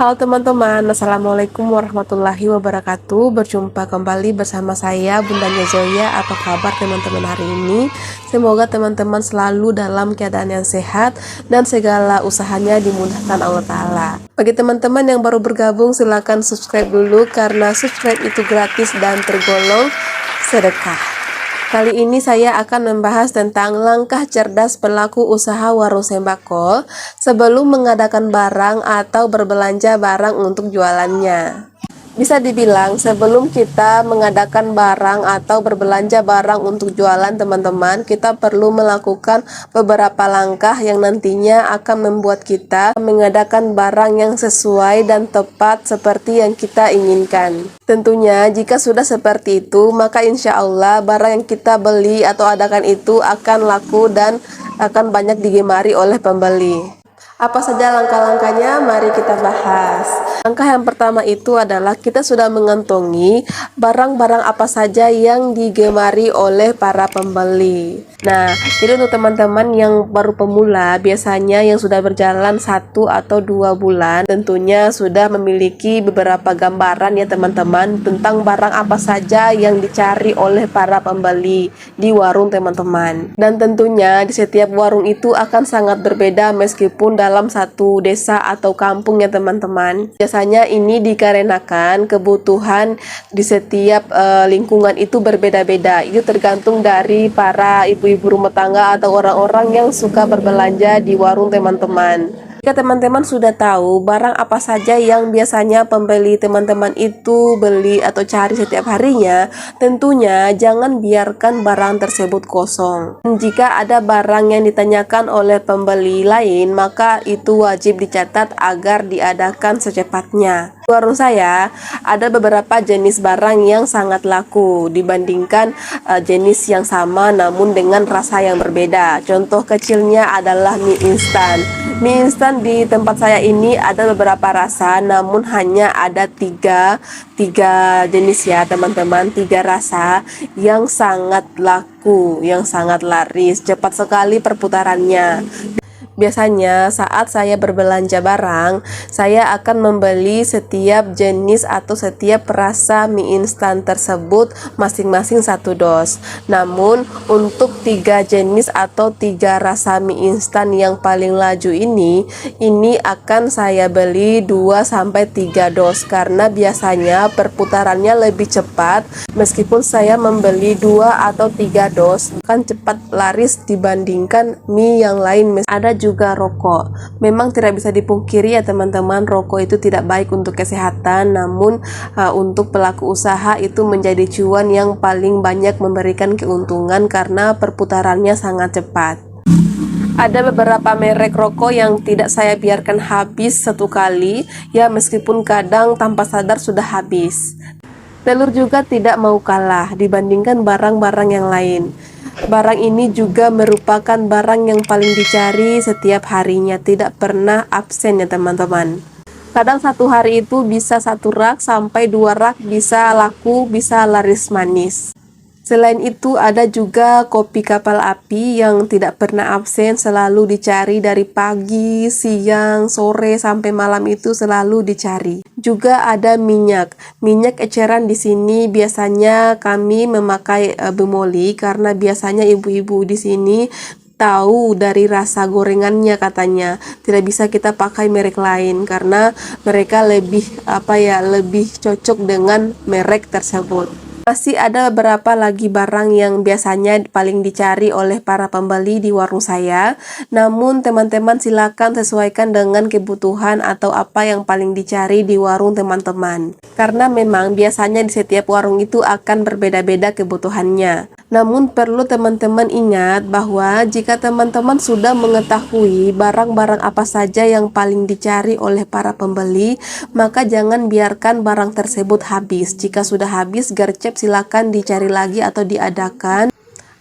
Halo teman-teman, Assalamualaikum warahmatullahi wabarakatuh. Berjumpa kembali bersama saya Bundanya Zoya. Apa kabar teman-teman hari ini? Semoga teman-teman selalu dalam keadaan yang sehat dan segala usahanya dimudahkan Allah Ta'ala. Bagi teman-teman yang baru bergabung, silahkan subscribe dulu karena subscribe itu gratis dan tergolong sedekah. Kali ini saya akan membahas tentang langkah cerdas pelaku usaha warung sembako sebelum mengadakan barang atau berbelanja barang untuk jualannya. Bisa dibilang sebelum kita mengadakan barang atau berbelanja barang untuk jualan teman-teman, kita perlu melakukan beberapa langkah yang nantinya akan membuat kita mengadakan barang yang sesuai dan tepat seperti yang kita inginkan. Tentunya jika sudah seperti itu, maka insya Allah barang yang kita beli atau adakan itu akan laku dan akan banyak digemari oleh pembeli. Apa saja langkah-langkahnya? Mari kita bahas. Langkah yang pertama itu adalah kita sudah mengantongi barang-barang apa saja yang digemari oleh para pembeli. Nah, jadi untuk teman-teman yang baru pemula, biasanya yang sudah berjalan 1 atau 2 bulan, tentunya sudah memiliki beberapa gambaran ya teman-teman tentang barang apa saja yang dicari oleh para pembeli di warung teman-teman. Dan tentunya di setiap warung itu akan sangat berbeda meskipun dalam satu desa atau kampung ya teman-teman. Biasanya ini dikarenakan kebutuhan di setiap lingkungan itu berbeda-beda. Itu tergantung dari para ibu-ibu rumah tangga atau orang-orang yang suka berbelanja di warung teman-teman. Jika teman-teman sudah tahu barang apa saja yang biasanya pembeli teman-teman itu beli atau cari setiap harinya, tentunya jangan biarkan barang tersebut kosong. Dan jika ada barang yang ditanyakan oleh pembeli lain, maka itu wajib dicatat agar diadakan secepatnya. Di warung saya ada beberapa jenis barang yang sangat laku dibandingkan jenis yang sama namun dengan rasa yang berbeda. Contoh kecilnya adalah mie instan. Mie instan di tempat saya ini ada beberapa rasa, namun hanya ada tiga jenis ya teman-teman, 3 rasa yang sangat laku, yang sangat laris, cepat sekali perputarannya. Biasanya saat saya berbelanja barang, saya akan membeli setiap jenis atau setiap rasa mie instan tersebut masing-masing 1 dos. Namun untuk 3 jenis atau 3 rasa mie instan yang paling laju ini akan saya beli 2-3 dos karena biasanya perputarannya lebih cepat. Meskipun saya membeli 2 atau 3 dos, akan cepat laris dibandingkan mie yang lain. Ada juga rokok. Memang tidak bisa dipungkiri ya teman-teman, rokok itu tidak baik untuk kesehatan, namun untuk pelaku usaha itu menjadi cuan yang paling banyak memberikan keuntungan karena perputarannya sangat cepat. Ada beberapa merek rokok yang tidak saya biarkan habis 1 kali ya, meskipun kadang tanpa sadar sudah habis. Telur juga tidak mau kalah dibandingkan barang-barang yang lain. Barang ini juga merupakan barang yang paling dicari setiap harinya, tidak pernah absen ya teman-teman. Kadang 1 hari itu bisa 1 rak sampai 2 rak bisa laku, bisa laris manis. Selain itu ada juga kopi kapal api yang tidak pernah absen, selalu dicari dari pagi, siang, sore sampai malam itu selalu dicari. Juga ada minyak eceran. Di sini biasanya kami memakai bemoli karena biasanya ibu-ibu di sini tahu dari rasa gorengannya, katanya tidak bisa kita pakai merek lain karena mereka lebih lebih cocok dengan merek tersebut. Masih ada beberapa lagi barang yang biasanya paling dicari oleh para pembeli di warung saya. Namun teman-teman silakan sesuaikan dengan kebutuhan atau apa yang paling dicari di warung teman-teman. Karena memang biasanya di setiap warung itu akan berbeda-beda kebutuhannya. Namun perlu teman-teman ingat bahwa jika teman-teman sudah mengetahui barang-barang apa saja yang paling dicari oleh para pembeli, maka jangan biarkan barang tersebut habis. Jika sudah habis gercep, silakan dicari lagi atau diadakan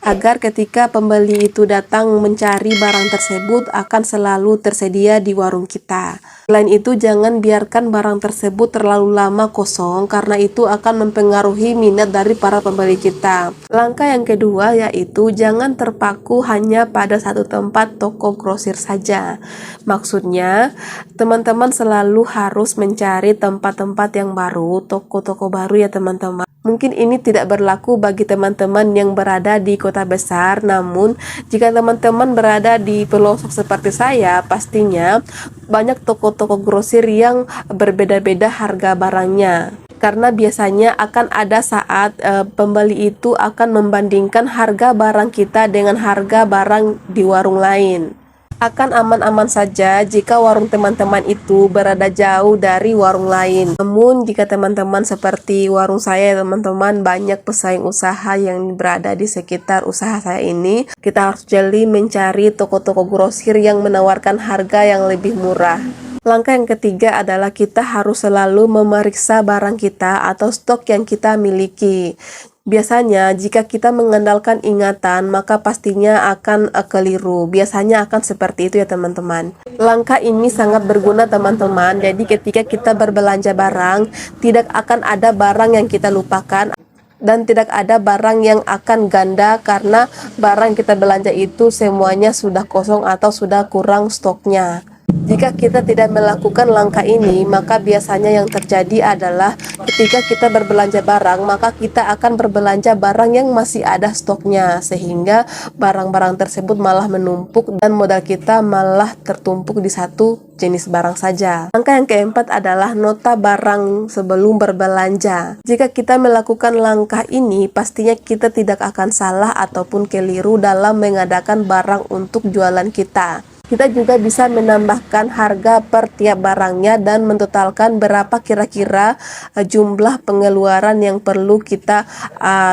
agar ketika pembeli itu datang mencari barang tersebut akan selalu tersedia di warung kita. Selain itu, jangan biarkan barang tersebut terlalu lama kosong karena itu akan mempengaruhi minat dari para pembeli kita. Langkah yang kedua yaitu jangan terpaku hanya pada satu tempat toko grosir saja. Maksudnya, teman-teman selalu harus mencari tempat-tempat yang baru, toko-toko baru ya teman-teman. Mungkin ini tidak berlaku bagi teman-teman yang berada di kota besar, namun jika teman-teman berada di pelosok seperti saya, pastinya banyak toko-toko grosir yang berbeda-beda harga barangnya. Karena biasanya akan ada saat pembeli itu akan membandingkan harga barang kita dengan harga barang di warung lain. Akan aman-aman saja jika warung teman-teman itu berada jauh dari warung lain. Namun jika teman-teman seperti warung saya teman-teman, banyak pesaing usaha yang berada di sekitar usaha saya ini, kita harus jeli mencari toko-toko grosir yang menawarkan harga yang lebih murah. Langkah yang ketiga adalah kita harus selalu memeriksa barang kita atau stok yang kita miliki. Biasanya jika kita mengandalkan ingatan maka pastinya akan keliru. Biasanya akan seperti itu ya teman-teman. Langkah ini sangat berguna teman-teman. Jadi ketika kita berbelanja barang, tidak akan ada barang yang kita lupakan dan tidak ada barang yang akan ganda karena barang kita belanja itu semuanya sudah kosong atau sudah kurang stoknya. Jika kita tidak melakukan langkah ini, maka biasanya yang terjadi adalah ketika kita berbelanja barang, maka kita akan berbelanja barang yang masih ada stoknya, sehingga barang-barang tersebut malah menumpuk dan modal kita malah tertumpuk di satu jenis barang saja. Langkah yang keempat adalah nota barang sebelum berbelanja. Jika kita melakukan langkah ini, pastinya kita tidak akan salah ataupun keliru dalam mengadakan barang untuk jualan kita. Kita juga bisa menambahkan harga per tiap barangnya dan mentotalkan berapa kira-kira jumlah pengeluaran yang perlu kita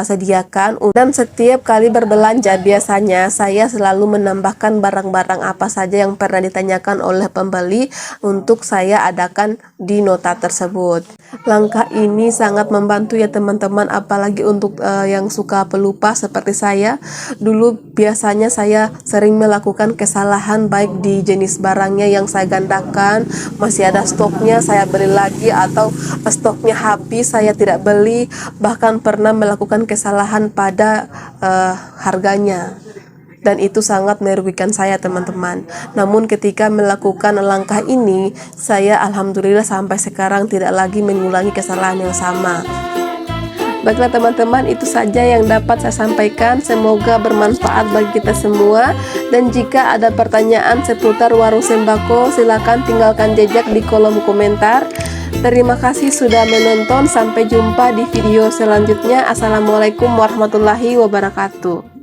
sediakan. Dan setiap kali berbelanja biasanya saya selalu menambahkan barang-barang apa saja yang pernah ditanyakan oleh pembeli untuk saya adakan di nota tersebut. Langkah ini sangat membantu ya teman-teman, apalagi untuk yang suka pelupa seperti saya. Dulu biasanya saya sering melakukan kesalahan baik di jenis barangnya yang saya gandakan, masih ada stoknya saya beli lagi, atau stoknya habis saya tidak beli, bahkan pernah melakukan kesalahan pada harganya. Dan itu sangat merugikan saya teman-teman. Namun ketika melakukan langkah ini, saya alhamdulillah sampai sekarang tidak lagi mengulangi kesalahan yang sama. Baiklah teman-teman, itu saja yang dapat saya sampaikan. Semoga bermanfaat bagi kita semua. Dan jika ada pertanyaan seputar warung sembako, silakan tinggalkan jejak di kolom komentar. Terima kasih sudah menonton. Sampai jumpa di video selanjutnya. Assalamualaikum warahmatullahi wabarakatuh.